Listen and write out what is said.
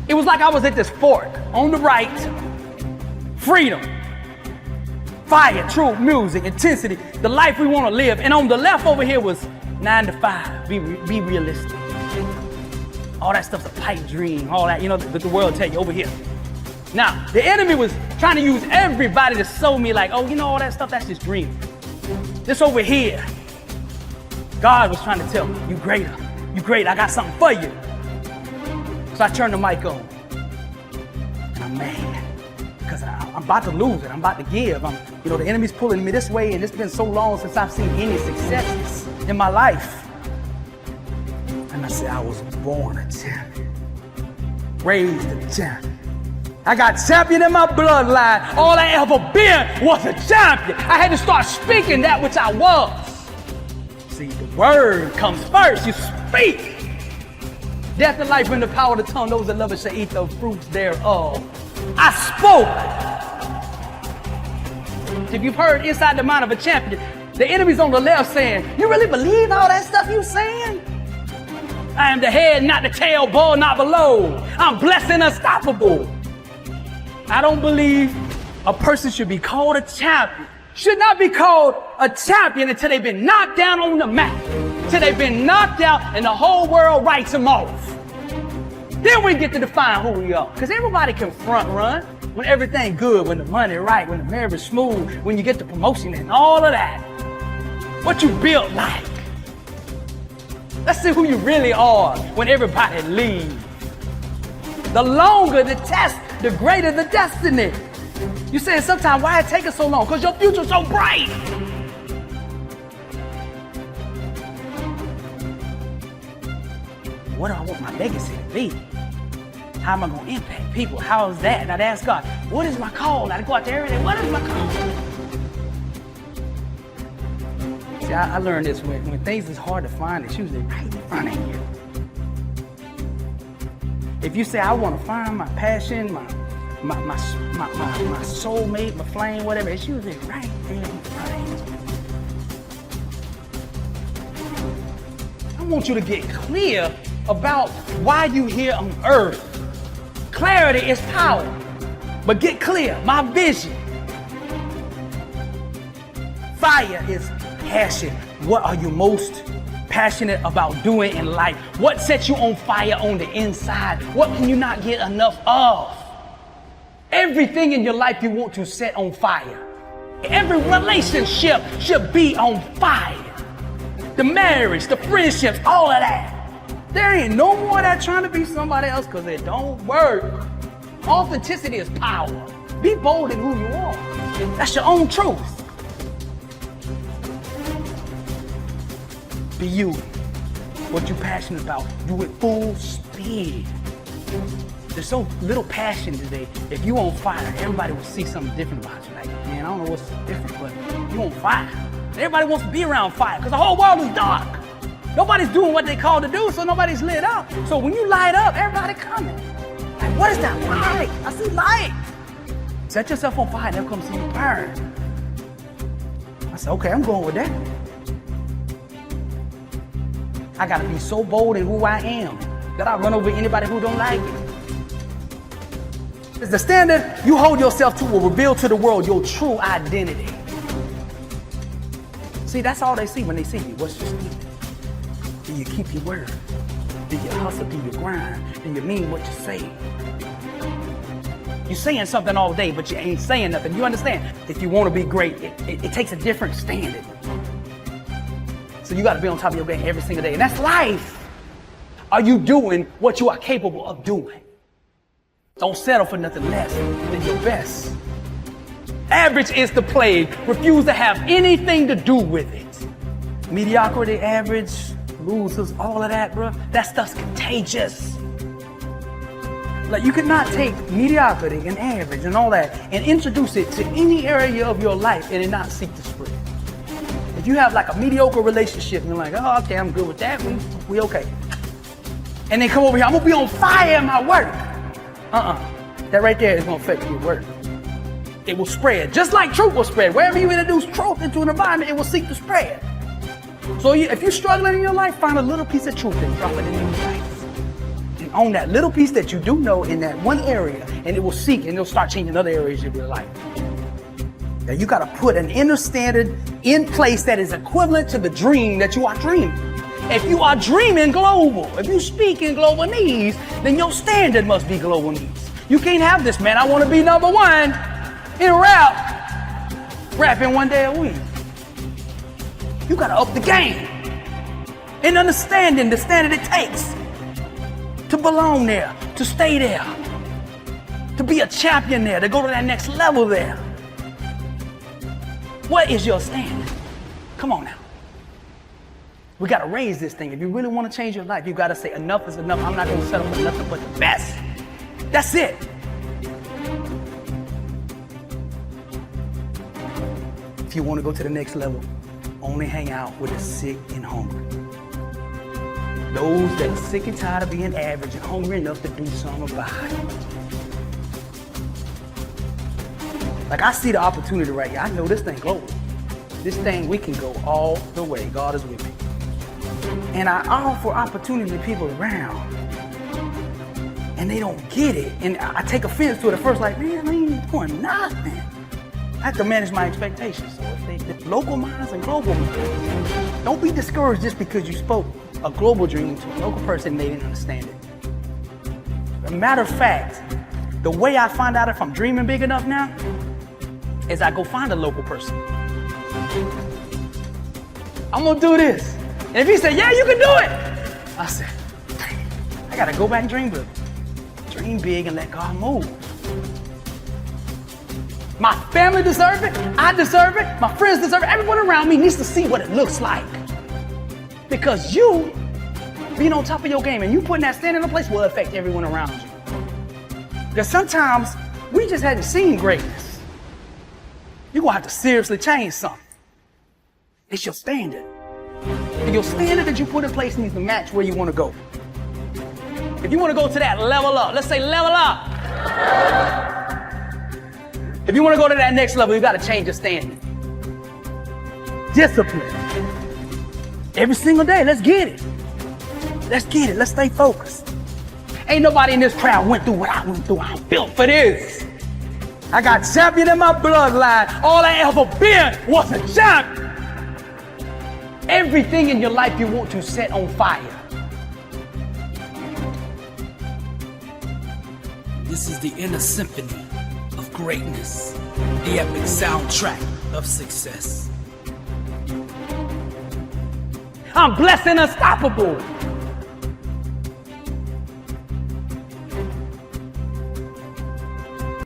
It was like I was at this fork. On the right, freedom, fire, truth, music, intensity, the life we want to live. And on the left over here was 9 to 5, be realistic. All that stuff's a pipe dream, all that, that the world tell you over here. Now, the enemy was trying to use everybody to show me like, oh, all that stuff, that's just dream. This over here, God was trying to tell me, you greater, I got something for you. So I turned the mic on. And I'm mad because I'm about to lose it. I'm about to give. The enemy's pulling me this way, and it's been so long since I've seen any successes in my life. And I said, I was born a champion, raised a champion. I got champion in my bloodline. All I ever been was a champion. I had to start speaking that which I was. See, the word comes first. You speak. Death and life in the power of the tongue. Those that love it shall eat the fruits thereof. I spoke. If you've heard inside the mind of a champion, the enemy's on the left saying, you really believe all that stuff you saying? I am the head, not the tail, above, not below. I'm blessed and unstoppable. I don't believe a person should be called a champion. Should not be called a champion until they've been knocked down on the map. Till they've been knocked out and the whole world writes them off. Then we get to define who we are. Because everybody can front run when everything good, when the money right, when the marriage smooth, when you get the promotion and all of that. What you built like. Let's see who you really are when everybody leaves. The longer the test, the greater the destiny. You saying sometimes why it take us so long? Because your future's so bright. What do I want my legacy to be? How am I going to impact people? How is that? And I'd ask God, what is my call? I'd go out there every day, what is my call? See, I learned this when things is hard to find, it's usually right in front of you. If you say, I want to find my passion, my soulmate, my flame, whatever, it's usually right there in front of you. I want you to get clear about why you here on earth. Clarity is power, but get clear, my vision. Fire is passion. What are you most passionate about doing in life? What sets you on fire on the inside? What can you not get enough of? Everything in your life you want to set on fire. Every relationship should be on fire. The marriage, the friendships, all of that. There ain't no more that trying to be somebody else because it don't work. Authenticity is power. Be bold in who you are. That's your own truth. Be you. What you're passionate about. Do it full speed. There's so little passion today. If you on fire, everybody will see something different about you. Like, man, I don't know what's different, but you on fire. Everybody wants to be around fire because the whole world is dark. Nobody's doing what they called to do, so nobody's lit up. So when you light up, everybody coming. Like, what is that light? I see light. Set yourself on fire, they'll come see you burn. I said, okay, I'm going with that. I gotta be so bold in who I am that I run over anybody who don't like it. It's the standard you hold yourself to will reveal to the world your true identity. See, that's all they see when they see you. What's your standard? Do you keep your word? Do you hustle? Do you grind? Do you mean what you say? You're saying something all day, but you ain't saying nothing. You understand? If you want to be great, it takes a different standard. So you got to be on top of your game every single day. And that's life. Are you doing what you are capable of doing? Don't settle for nothing less than your best. Average is the plague. Refuse to have anything to do with it. Mediocrity, average, losers, all of that, bro. That stuff's contagious. Like, you could not take mediocrity and average and all that and introduce it to any area of your life and it not seek to spread. If you have like a mediocre relationship and you're like, oh, okay, I'm good with that, we okay. And then come over here, I'm gonna be on fire in my work. That right there is gonna affect your work. It will spread, just like truth will spread. Wherever you introduce truth into an environment, it will seek to spread. So if you're struggling in your life, find a little piece of truth and drop it in your life. on that little piece that you do know in that one area, and it will seek and it'll start changing other areas of your life. Now you got to put an inner standard in place that is equivalent to the dream that you are dreaming. If you are dreaming global, if you speak in global needs, then your standard must be global needs. You can't have this, man. I want to be number one in rap, rapping one day a week. You got to up the game and understanding the standard it takes to belong there, to stay there, to be a champion there, to go to that next level there. What is your standard? Come on now. We got to raise this thing. If you really want to change your life, you got to say enough is enough. I'm not going to settle for nothing but the best. That's it. If you want to go to the next level, only hang out with the sick and hungry. Those that are sick and tired of being average and hungry enough to do something about it. Like, I see the opportunity right here. I know this thing global. This thing, we can go all the way. God is with me. And I offer opportunity to people around, and they don't get it. And I take offense to it at first, like, man, I ain't doing nothing. I have to manage my expectations. So if they local minds and global minds, don't be discouraged just because you spoke a global dream to a local person and they didn't understand it. As a matter of fact, the way I find out if I'm dreaming big enough now is I go find a local person. I'm gonna do this. And if he said, yeah, you can do it, I said, I gotta go back and dream big. Dream big and let God move. My family deserve it, I deserve it, my friends deserve it, everyone around me needs to see what it looks like. Because you being on top of your game and you putting that standard in place will affect everyone around you. Because sometimes we just hadn't seen greatness. You're gonna have to seriously change something. It's your standard. And your standard that you put in place needs to match where you want to go. If you want to go to that level up, let's say level up. If you want to go to that next level, you got to change your standard. Discipline. Every single day, let's get it. Let's get it. Let's stay focused. Ain't nobody in this crowd went through what I went through. I'm built for this. I got champion in my bloodline. All I ever been was a champ. Everything in your life you want to set on fire. This is the inner symphony of greatness, the epic soundtrack of success. I'm blessed and unstoppable.